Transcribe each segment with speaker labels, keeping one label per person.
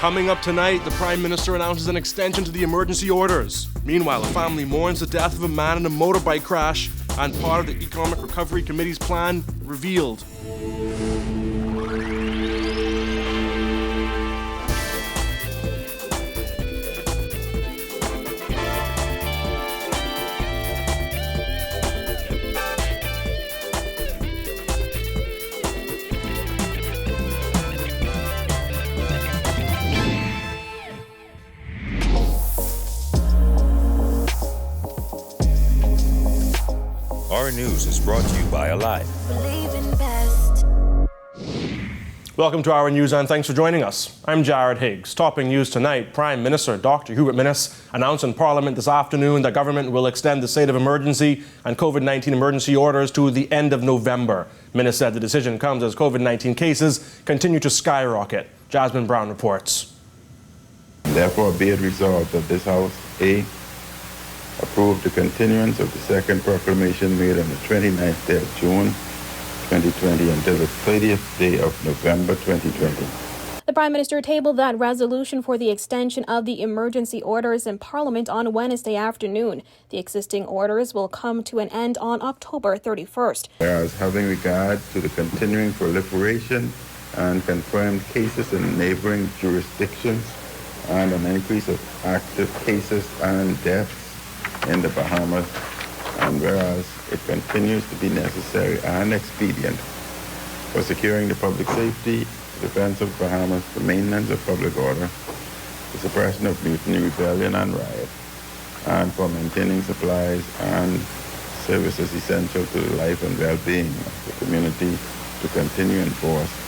Speaker 1: Coming up tonight, the Prime Minister announces an extension to the emergency orders. Meanwhile, a family mourns the death of a man in a motorbike crash, and part of the Economic Recovery Committee's plan revealed.
Speaker 2: Our News is brought to you by Alive.
Speaker 1: Welcome to Our News and thanks for joining us. I'm Jared Higgs. Topping news tonight, Prime Minister Dr. Hubert Minnis announced in Parliament this afternoon that government will extend the state of emergency and COVID-19 emergency orders to the end of November. Minnis said the decision comes as COVID-19 cases continue to skyrocket. Jasmine Brown reports.
Speaker 3: Therefore, be it resolved that this House, A, approve the continuance of the second proclamation made on the 29th day of June 2020 until the 30th day of November 2020.
Speaker 4: The Prime Minister tabled that resolution for the extension of the emergency orders in Parliament on Wednesday afternoon. The existing orders will come to an end on October 31st.
Speaker 3: Whereas having regard to the continuing proliferation and confirmed cases in neighboring jurisdictions and an increase of active cases and deaths in the Bahamas, and whereas it continues to be necessary and expedient for securing the public safety, the defense of the Bahamas, the maintenance of public order, the suppression of mutiny, rebellion, and riot, and for maintaining supplies and services essential to the life and well-being of the community, to continue in force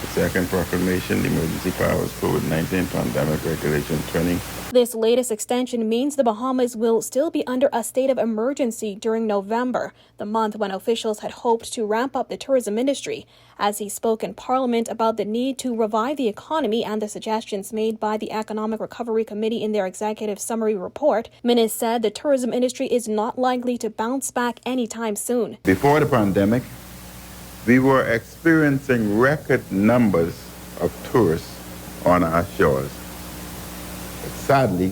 Speaker 3: the second proclamation, the Emergency Powers COVID-19 Pandemic Regulation 20.
Speaker 4: This latest extension means the Bahamas will still be under a state of emergency during November, the month when officials had hoped to ramp up the tourism industry. As he spoke in Parliament about the need to revive the economy and the suggestions made by the Economic Recovery Committee in their executive summary report, Minnis said the tourism industry is not likely to bounce back anytime soon.
Speaker 3: Before the pandemic, we were experiencing record numbers of tourists on our shores. But sadly,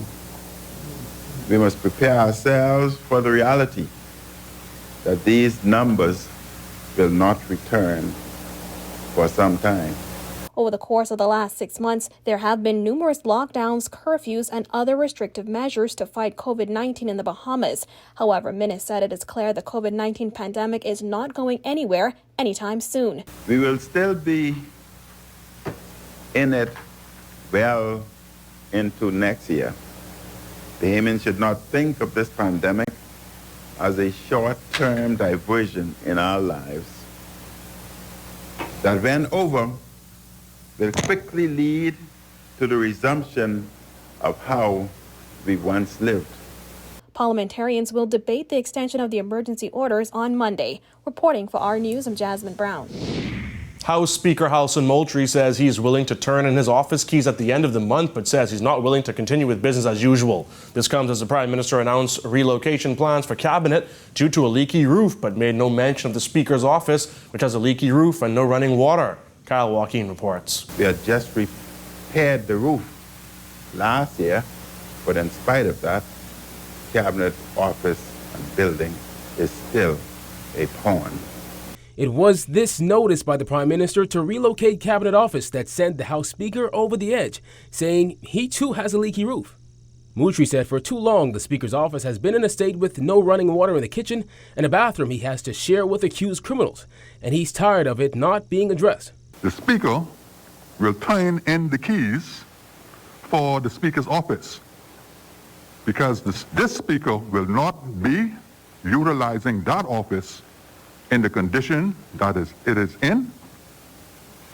Speaker 3: we must prepare ourselves for the reality that these numbers will not return for some time.
Speaker 4: Over the course of the last 6 months, there have been numerous lockdowns, curfews, and other restrictive measures to fight COVID-19 in the Bahamas. However, Minnis said it is clear the COVID-19 pandemic is not going anywhere anytime soon.
Speaker 3: We will still be in it well into next year. Bahamians should not think of this pandemic as a short-term diversion in our lives that, when over, will quickly lead to the resumption of how we once lived.
Speaker 4: Parliamentarians will debate the extension of the emergency orders on Monday. Reporting for Our News, I'm Jasmine Brown.
Speaker 1: House Speaker Halson Moultrie says he's willing to turn in his office keys at the end of the month, but says he's not willing to continue with business as usual. This comes as the Prime Minister announced relocation plans for Cabinet due to a leaky roof, but made no mention of the Speaker's office, which has a leaky roof and no running water. Kyle Joaquin reports.
Speaker 3: We had just repaired the roof last year, but in spite of that, Cabinet office and building is still a pond.
Speaker 5: It was this notice by the Prime Minister to relocate Cabinet office that sent the House Speaker over the edge, saying he too has a leaky roof. Moultrie said for too long the Speaker's office has been in a state with no running water in the kitchen and a bathroom he has to share with accused criminals, and he's tired of it not being addressed.
Speaker 6: The Speaker will turn in the keys for the Speaker's office because this Speaker will not be utilizing that office in the condition that it is in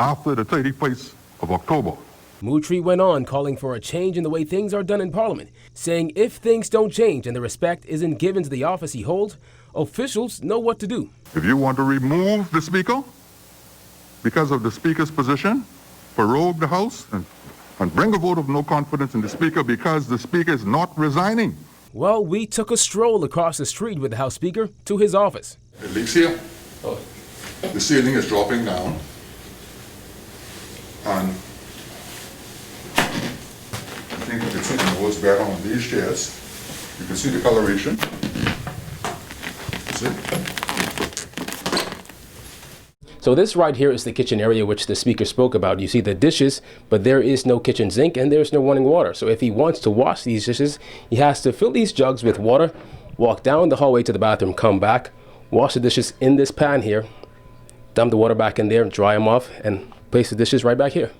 Speaker 6: after the 31st of October.
Speaker 5: Moultrie went on calling for a change in the way things are done in Parliament, saying if things don't change and the respect isn't given to the office he holds, officials know what to do.
Speaker 6: If you want to remove the Speaker because of the Speaker's position, prorogue the House and bring a vote of no confidence in the Speaker because the Speaker is not resigning.
Speaker 5: Well, we took a stroll across the street with the House Speaker to his office.
Speaker 6: It leaks here. The ceiling is dropping down. And better on these chairs. You can see the coloration. See?
Speaker 5: So this right here is the kitchen area which the speaker spoke about. You see the dishes, but there is no kitchen sink and there's no running water. So if he wants to wash these dishes, he has to fill these jugs with water, walk down the hallway to the bathroom, come back, wash the dishes in this pan here, dump the water back in there, dry them off, and place the dishes right back here.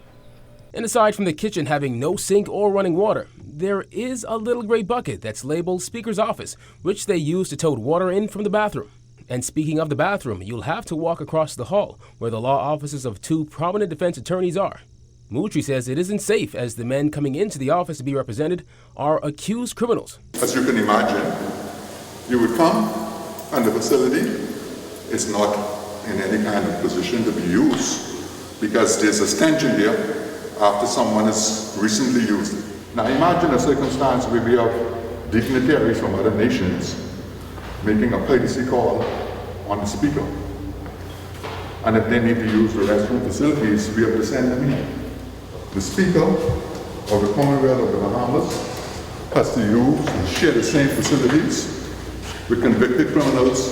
Speaker 5: And aside from the kitchen having no sink or running water, there is a little gray bucket that's labeled Speaker's Office, which they use to tote water in from the bathroom. And speaking of the bathroom, you'll have to walk across the hall where the law offices of two prominent defense attorneys are. Moutry says it isn't safe as the men coming into the office to be represented are accused criminals.
Speaker 6: As you can imagine, you would come and the facility is not in any kind of position to be used because there's a stench in there after someone has recently used it. Now imagine a circumstance where we have dignitaries from other nations making a courtesy call on the speaker. And if they need to use the restroom facilities, we have to send them in. The speaker of the Commonwealth of the Bahamas has to use and share the same facilities with convicted criminals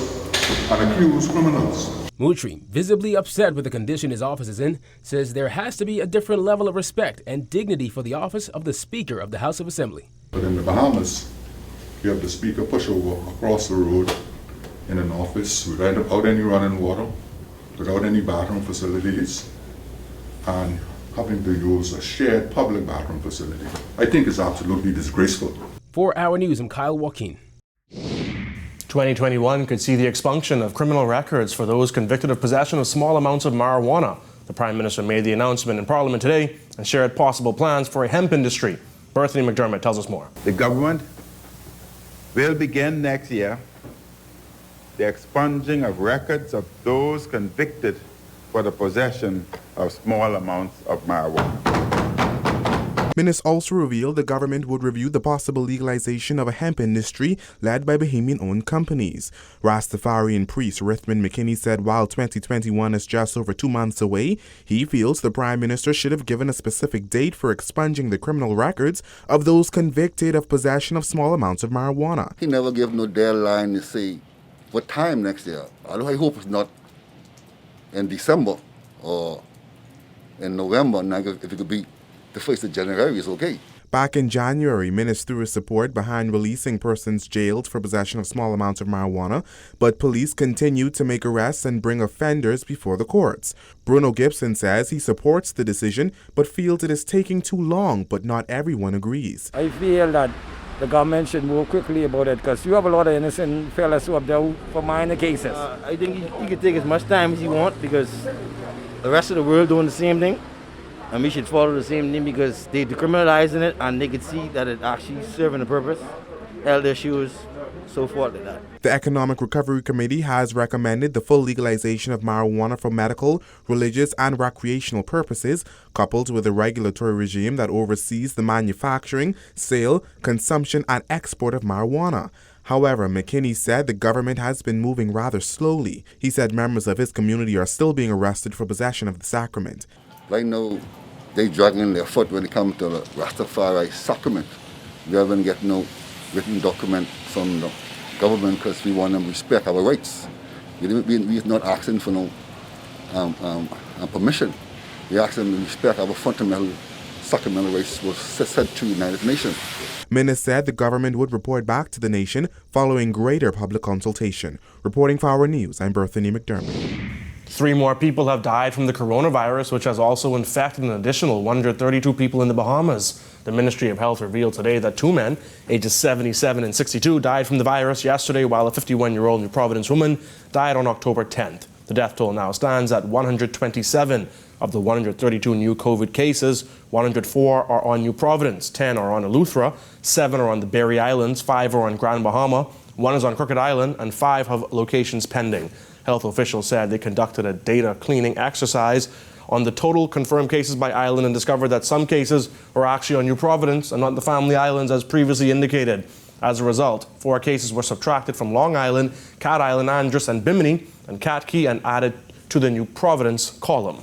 Speaker 6: and accused criminals.
Speaker 5: Moutry, visibly upset with the condition his office is in, says there has to be a different level of respect and dignity for the office of the Speaker of the House of Assembly.
Speaker 6: But in the Bahamas, you have the speaker pushover across the road in an office without any running water, without any bathroom facilities, and having to use a shared public bathroom facility. I think it's absolutely disgraceful.
Speaker 5: For Our News, I'm Kyle Joaquin.
Speaker 1: 2021 could see the expunction of criminal records for those convicted of possession of small amounts of marijuana. The Prime Minister made the announcement in Parliament today and shared possible plans for a hemp industry. Berthany McDermott tells us more.
Speaker 3: The government will begin next year the expunging of records of those convicted for the possession of small amounts of marijuana.
Speaker 7: Ministers also revealed the government would review the possible legalization of a hemp industry led by Bahamian-owned companies. Rastafarian priest Rithman McKinney said while 2021 is just over 2 months away, he feels the Prime Minister should have given a specific date for expunging the criminal records of those convicted of possession of small amounts of marijuana.
Speaker 8: He never gave no deadline to say what time next year. Although I hope it's not in December or in November. Now, if it could be the 1st of January, is okay.
Speaker 7: Back in January, ministers threw support behind releasing persons jailed for possession of small amounts of marijuana, but police continued to make arrests and bring offenders before the courts. Bruno Gibson says he supports the decision, but feels it is taking too long, but not everyone agrees.
Speaker 9: I feel that the government should move quickly about it because you have a lot of innocent fellas who are there for minor cases.
Speaker 10: I think he can take as much time as he wants because the rest of the world doing the same thing. And we should follow the same thing because they're decriminalizing it and they can see that it actually serving a purpose, elder issues, so forth like that.
Speaker 7: The Economic Recovery Committee has recommended the full legalization of marijuana for medical, religious, and recreational purposes, coupled with a regulatory regime that oversees the manufacturing, sale, consumption, and export of marijuana. However, McKinney said the government has been moving rather slowly. He said members of his community are still being arrested for possession of the sacrament.
Speaker 8: Right now, they dragging their foot when it comes to the Rastafari sacrament. We haven't get no written document from the government because we want them to respect our rights. We're not asking for no permission. We're asking them to respect our fundamental sacramental rights was set to the United Nations.
Speaker 7: Minister said the government would report back to the nation following greater public consultation. Reporting for Our News, I'm Berthany McDermott.
Speaker 1: 3 more people have died from the coronavirus, which has also infected an additional 132 people in the Bahamas. The Ministry of Health revealed today that 2 men, ages 77 and 62, died from the virus yesterday, while a 51-year-old New Providence woman died on October 10th. The death toll now stands at 127. Of the 132 new COVID cases, 104 are on New Providence, 10 are on Eleuthera, 7 are on the Berry Islands, 5 are on Grand Bahama, 1 is on Crooked Island, and 5 have locations pending. Health officials said they conducted a data cleaning exercise on the total confirmed cases by island and discovered that some cases were actually on New Providence and not the Family Islands as previously indicated. As a result, 4 cases were subtracted from Long Island, Cat Island, Andros, and Bimini, and Cat Key and added to the New Providence column.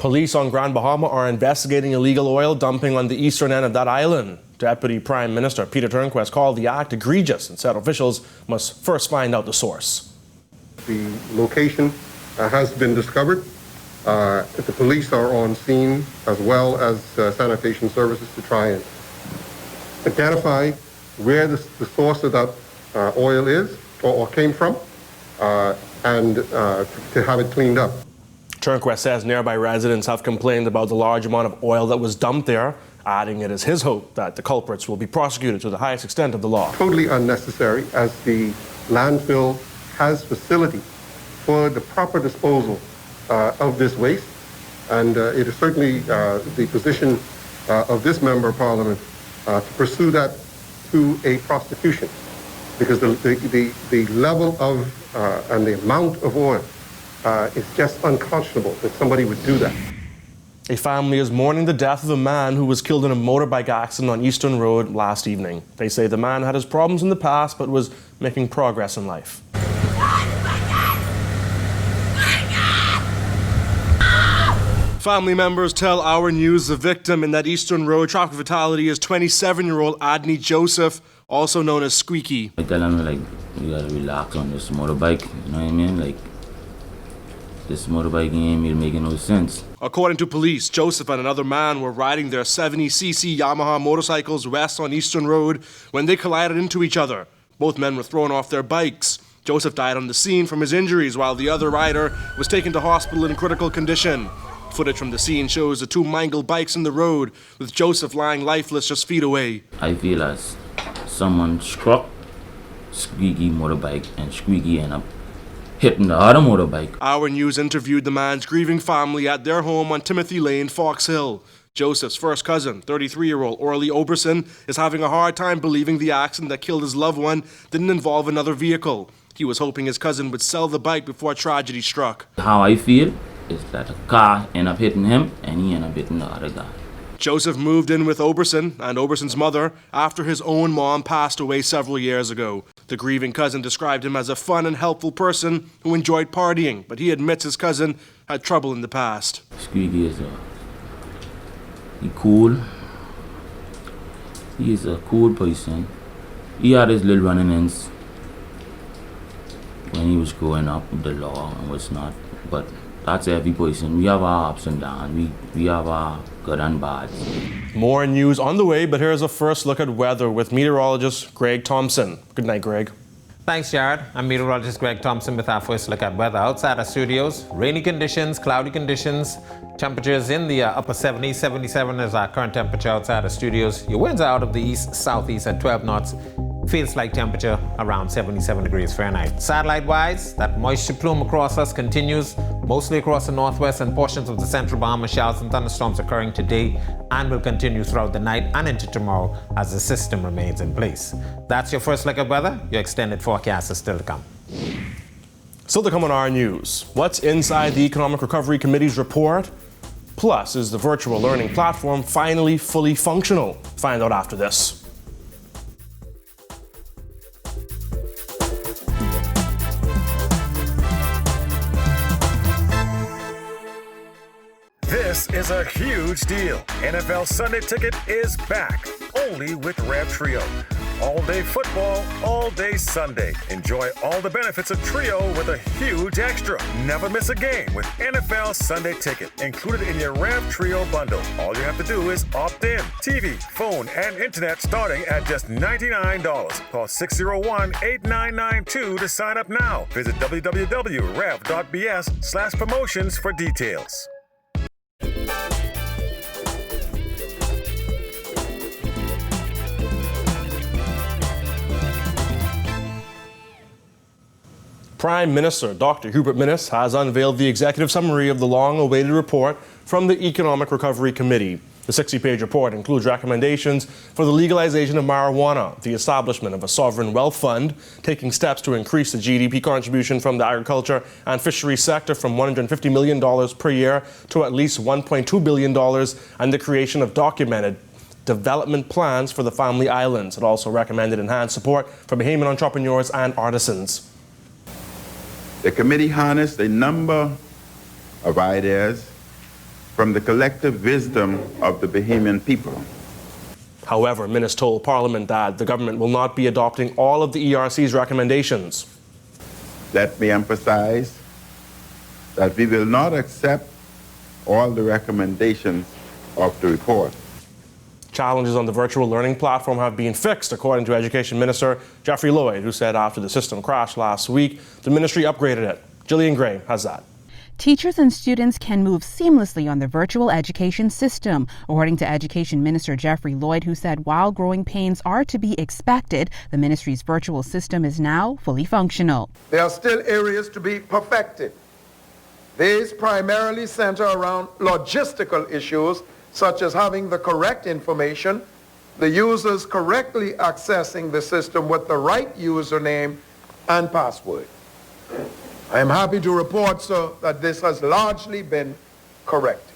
Speaker 1: Police on Grand Bahama are investigating illegal oil dumping on the eastern end of that island. Deputy Prime Minister Peter Turnquest called the act egregious and said officials must first find out the source.
Speaker 11: The location has been discovered. The police are on scene, as well as sanitation services, to try and identify where the source of that oil is or came from, and to have it cleaned up.
Speaker 1: Turnquest says nearby residents have complained about the large amount of oil that was dumped there, adding it is his hope that the culprits will be prosecuted to the highest extent of the law.
Speaker 11: Totally unnecessary, as the landfill has facility for the proper disposal of this waste, and it is certainly the position of this Member of Parliament to pursue that to a prosecution, because the level of and the amount of oil is just unconscionable that somebody would do that.
Speaker 1: A family is mourning the death of a man who was killed in a motorbike accident on Eastern Road last evening. They say the man had his problems in the past but was making progress in life. Family members tell Our News the victim in that Eastern Road traffic fatality is 27-year-old Adney Joseph, also known as Squeaky.
Speaker 12: I tell him, like, you gotta relax on this motorbike, you know what I mean? Like, this motorbike ain't making no sense.
Speaker 1: According to police, Joseph and another man were riding their 70cc Yamaha motorcycles west on Eastern Road when they collided into each other. Both men were thrown off their bikes. Joseph died on the scene from his injuries, while the other rider was taken to hospital in critical condition. Footage from the scene shows the two mangled bikes in the road, with Joseph lying lifeless just feet away.
Speaker 12: I feel as someone struck Squeaky motorbike and Squeaky ended up hitting the other motorbike.
Speaker 1: Our News interviewed the man's grieving family at their home on Timothy Lane, Fox Hill. Joseph's first cousin, 33-year-old Orly Oberson, is having a hard time believing the accident that killed his loved one didn't involve another vehicle. He was hoping his cousin would sell the bike before tragedy struck.
Speaker 12: How I feel is that a car ended up hitting him and he ended up hitting the other guy.
Speaker 1: Joseph moved in with Oberson and Oberson's mother after his own mom passed away several years ago. The grieving cousin described him as a fun and helpful person who enjoyed partying, but he admits his cousin had trouble in the past.
Speaker 12: Squeaky is he cool. He is a cool person. He had his little run-ins when he was growing up with the law and what's not, but that's every person. We have our ups and downs. We have our good and bad.
Speaker 1: More news on the way, but here's a first look at weather with meteorologist Greg Thompson. Good night, Greg.
Speaker 13: Thanks, Jared. I'm meteorologist Greg Thompson with our first look at weather. Outside our studios, rainy conditions, cloudy conditions, temperatures in the upper 70s. 77 is our current temperature outside our studios. Your winds are out of the east-southeast at 12 knots. Feels like temperature around 77 degrees Fahrenheit. Satellite-wise, that moisture plume across us continues, mostly across the northwest and portions of the central Bahamas. Showers and thunderstorms occurring today and will continue throughout the night and into tomorrow as the system remains in place. That's your first look at weather. Your extended forecast is still to come.
Speaker 1: Still to come on Our News. What's inside the Economic Recovery Committee's report? Plus, is the virtual learning platform finally fully functional? Find out after this.
Speaker 14: This is a huge deal. NFL Sunday Ticket is back, only with Rev Trio. All-day football, all-day Sunday. Enjoy all the benefits of Trio with a huge extra. Never miss a game with NFL Sunday Ticket, included in your Rev Trio bundle. All you have to do is opt in. TV, phone, and internet starting at just $99. Call 601-8992 to sign up now. Visit www.rev.bs/promotions for details.
Speaker 1: Prime Minister Dr. Hubert Minnis has unveiled the executive summary of the long-awaited report from the Economic Recovery Committee. The 60-page report includes recommendations for the legalization of marijuana, the establishment of a sovereign wealth fund, taking steps to increase the GDP contribution from the agriculture and fisheries sector from $150 million per year to at least $1.2 billion, and the creation of documented development plans for the family islands. It also recommended enhanced support for Bahamian entrepreneurs and artisans.
Speaker 3: The committee harnessed a number of ideas from the collective wisdom of the Bahamian people.
Speaker 1: However, Minnis told Parliament that the government will not be adopting all of the ERC's recommendations.
Speaker 3: Let me emphasize that we will not accept all the recommendations of the report.
Speaker 1: Challenges on the virtual learning platform have been fixed, according to Education Minister Jeffrey Lloyd, who said after the system crashed last week, the ministry upgraded it. Gillian Gray has that.
Speaker 15: Teachers and students can move seamlessly on the virtual education system, according to Education Minister Jeffrey Lloyd, who said while growing pains are to be expected, the ministry's virtual system is now fully functional.
Speaker 16: There are still areas to be perfected. These primarily center around logistical issues, such as having the correct information, the users correctly accessing the system with the right username and password. I am happy to report, sir, that this has largely been corrected.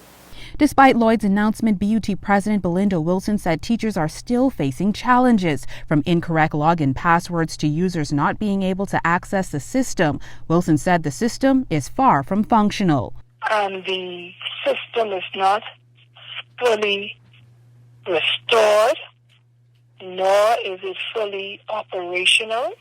Speaker 15: Despite Lloyd's announcement, BUT President Belinda Wilson said teachers are still facing challenges, from incorrect login passwords to users not being able to access the system. Wilson said the system is far from functional.
Speaker 17: The system is not fully restored, nor is it fully operational.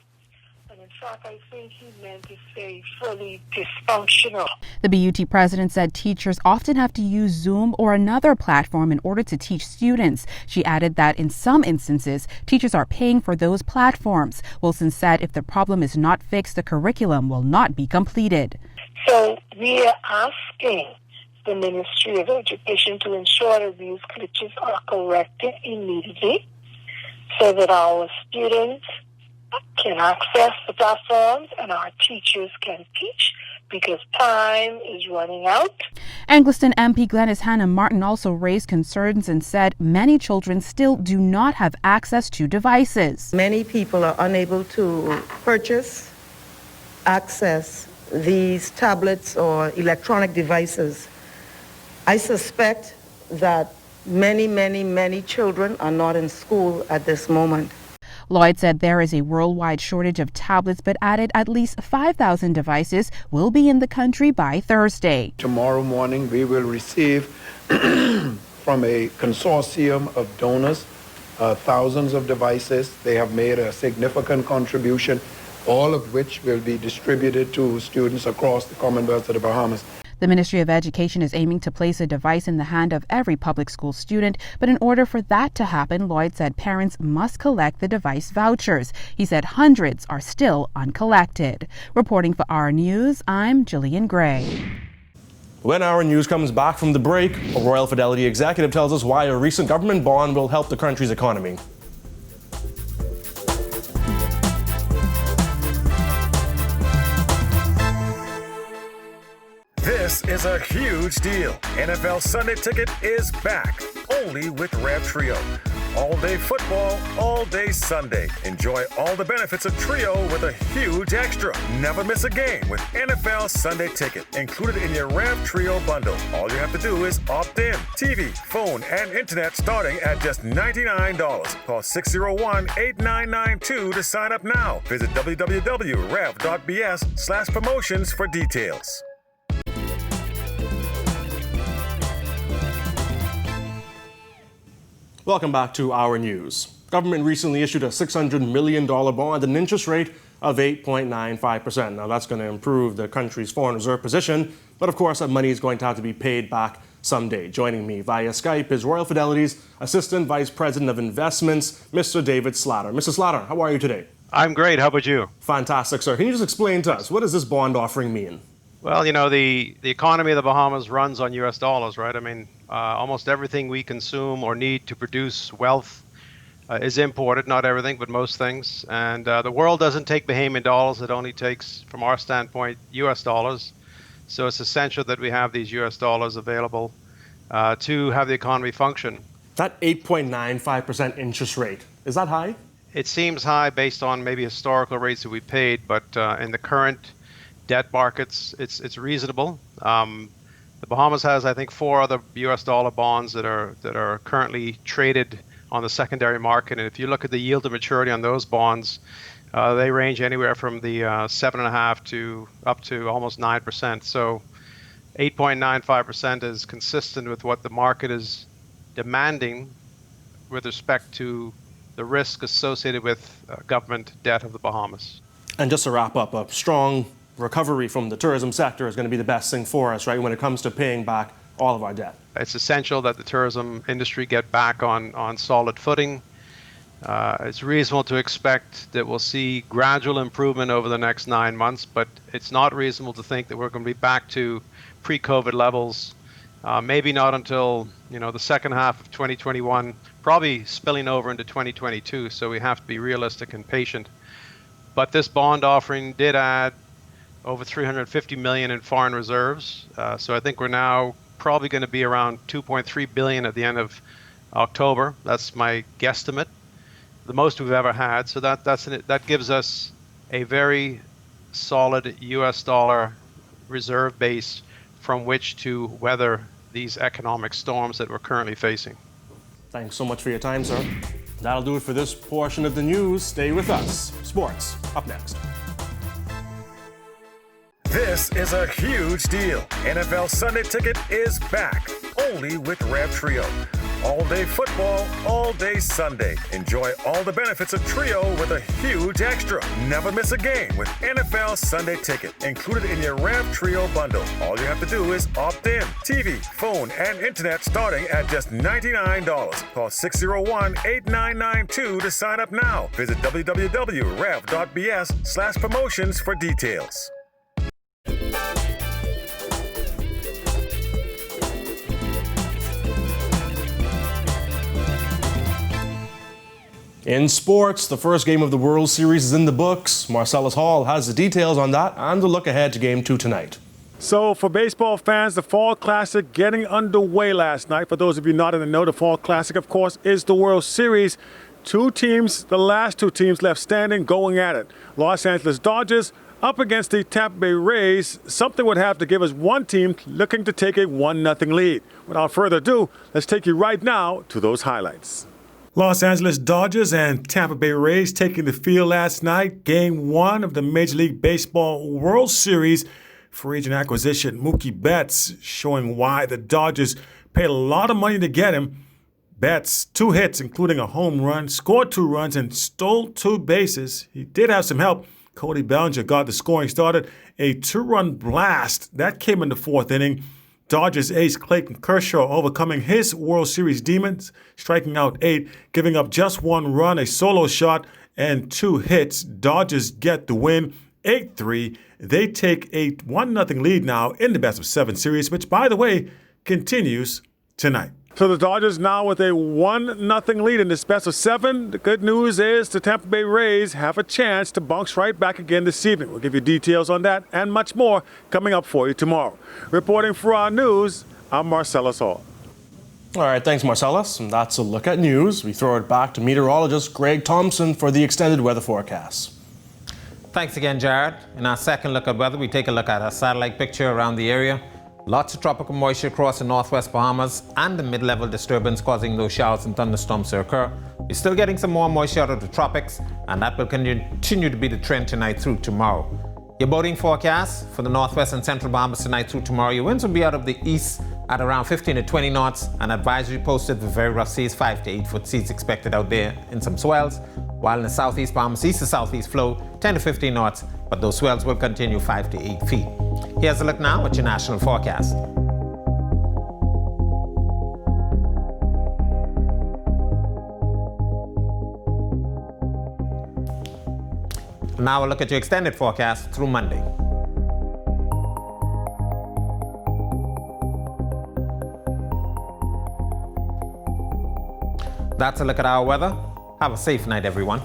Speaker 17: And in fact, I think he meant to say fully dysfunctional.
Speaker 15: The BUT president said teachers often have to use Zoom or another platform in order to teach students. She added that in some instances, teachers are paying for those platforms. Wilson said if the problem is not fixed, the curriculum will not be completed.
Speaker 17: So we are asking the Ministry of Education to ensure that these glitches are corrected immediately so that our students can access the platforms and our teachers can teach, because time is running out.
Speaker 15: Angliston MP Glenys Hannah Martin also raised concerns and said many children still do not have access to devices.
Speaker 18: Many people are unable to purchase, access these tablets or electronic devices. I suspect that many children are not in school at this moment.
Speaker 15: Lloyd said there is a worldwide shortage of tablets, but added at least 5,000 devices will be in the country by Thursday.
Speaker 16: Tomorrow morning, we will receive from a consortium of donors thousands of devices. They have made a significant contribution, all of which will be distributed to students across the Commonwealth of the Bahamas.
Speaker 15: The Ministry of Education is aiming to place a device in the hand of every public school student, but in order for that to happen, Lloyd said parents must collect the device vouchers. He said hundreds are still uncollected. Reporting for Our News, I'm Gillian Gray.
Speaker 1: When Our News comes back from the break, a Royal Fidelity executive tells us why a recent government bond will help the country's economy.
Speaker 14: This is a huge deal. NFL Sunday Ticket is back, only with Rev Trio. All day football, all day Sunday. Enjoy all the benefits of Trio with a huge extra. Never miss a game with NFL Sunday Ticket, included in your Rev Trio bundle. All you have to do is opt in. TV, phone, and internet starting at just $99. Call 601-8992 to sign up now. Visit www.rev.bs/promotions for details.
Speaker 1: Welcome back to Our News. Government recently issued a $600 million bond at an interest rate of 8.95%. Now, that's going to improve the country's foreign reserve position, but of course, that money is going to have to be paid back someday. Joining me via Skype is Royal Fidelity's Assistant Vice President of Investments, Mr. David Slatter. Mr. Slatter, how are you today?
Speaker 19: I'm great. How about you?
Speaker 1: Fantastic, sir. Can you just explain to us, what does this bond offering mean?
Speaker 19: Well, you know, the economy of the Bahamas runs on U.S. dollars, right? I mean, almost everything we consume or need to produce wealth is imported. Not everything, but most things. And the world doesn't take Bahamian dollars. It only takes, from our standpoint, U.S. dollars. So it's essential that we have these U.S. dollars available to have the economy function.
Speaker 1: That 8.95% interest rate, is that high?
Speaker 19: It seems high based on maybe historical rates that we paid, but in the current debt markets, it's reasonable. The Bahamas has, I think, 4 other U.S. dollar bonds that are currently traded on the secondary market. And if you look at the yield to maturity on those bonds, they range anywhere from the 7.5% to up to almost 9%. So 8.95% is consistent with what the market is demanding with respect to the risk associated with government debt of the Bahamas.
Speaker 1: And just to wrap up, a strong recovery from the tourism sector is going to be the best thing for us, right, when it comes to paying back all of our debt.
Speaker 19: It's essential that the tourism industry get back on solid footing. It's reasonable to expect that we'll see gradual improvement over the next 9 months, but it's not reasonable to think that we're going to be back to pre-COVID levels. Maybe not until the second half of 2021, probably spilling over into 2022. So we have to be realistic and patient. But this bond offering did add over $350 million in foreign reserves. So I think we're now probably going to be around $2.3 billion at the end of October. That's my guesstimate, the most we've ever had. So that gives us a very solid U.S. dollar reserve base from which to weather these economic storms that we're currently facing.
Speaker 1: Thanks so much for your time, sir. That'll do it for this portion of the news. Stay with us. Sports, up next.
Speaker 14: This is a huge deal. NFL Sunday Ticket is back, only with Rev Trio. All day football, all day Sunday. Enjoy all the benefits of Trio with a huge extra. Never miss a game with NFL Sunday Ticket, included in your Rev Trio bundle. All you have to do is opt in. TV, phone, and internet starting at just $99. Call 601-8992 to sign up now. Visit www.rev.bs/promotions for details.
Speaker 1: In sports, the first game of the World Series is in the books. Marcellus Hall has the details on that and the look ahead to Game 2 tonight.
Speaker 20: So for baseball fans, the Fall Classic getting underway last night. For those of you not in the know, the Fall Classic, of course, is the World Series. Two teams, the last two teams left standing, going at it. Los Angeles Dodgers up against the Tampa Bay Rays. Something would have to give us one team looking to take a 1-0 lead. Without further ado, let's take you right now to those highlights. Los Angeles Dodgers and Tampa Bay Rays taking the field last night. Game 1 of the Major League Baseball World Series. Free agent acquisition Mookie Betts showing why the Dodgers paid a lot of money to get him. Betts, 2 hits, including a home run, scored 2 runs, and stole 2 bases. He did have some help. Cody Bellinger got the scoring started. A 2-run blast that came in the 4th inning. Dodgers ace Clayton Kershaw overcoming his World Series demons, striking out 8, giving up just 1 run, a solo shot, and 2 hits. Dodgers get the win, 8-3. They take a 1-0 lead now in the best-of-7 series, which, by the way, continues tonight. So the Dodgers now with a 1-0 lead in this best-of-7. The good news is the Tampa Bay Rays have a chance to bounce right back again this evening. We'll give you details on that and much more coming up for you tomorrow. Reporting for Our News, I'm Marcellus Hall.
Speaker 1: All right, thanks, Marcellus. And that's a look at news. We throw it back to meteorologist Greg Thompson for the extended weather forecast.
Speaker 13: Thanks again, Jared. In our second look at weather, we take a look at a satellite picture around the area. Lots of tropical moisture across the northwest Bahamas and the mid-level disturbance causing those showers and thunderstorms to occur. We're still getting some more moisture out of the tropics, and that will continue to be the trend tonight through tomorrow. Your boating forecast for the northwest and central Bahamas tonight through tomorrow. Your winds will be out of the east at around 15 to 20 knots. An advisory posted for very rough seas, 5 to 8 foot seas expected out there in some swells. While in the southeast Bahamas, east to southeast flow, 10 to 15 knots, but those swells will continue 5 to 8 feet. Here's a look now at your national forecast. Now we'll look at your extended forecast through Monday. That's a look at our weather. Have a safe night, everyone.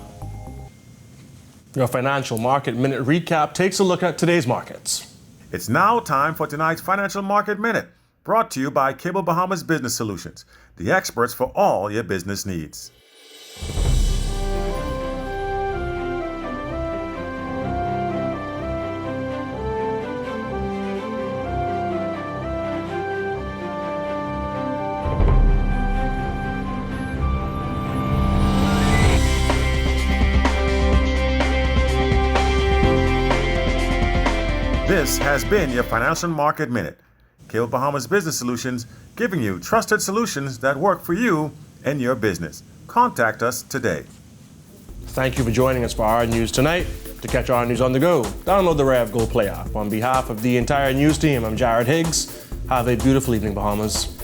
Speaker 1: Your Financial Market Minute recap takes a look at today's markets.
Speaker 20: It's now time for tonight's Financial Market Minute, brought to you by Cable Bahamas Business Solutions, the experts for all your business needs. This has been your Financial Market Minute. Cable Bahamas Business Solutions, giving you trusted solutions that work for you
Speaker 14: and your business. Contact us today.
Speaker 1: Thank you for joining us for Our News Tonight. To catch Our News on the go, download the Rev Go Play app. On behalf of the entire news team, I'm Jared Higgs. Have a beautiful evening, Bahamas.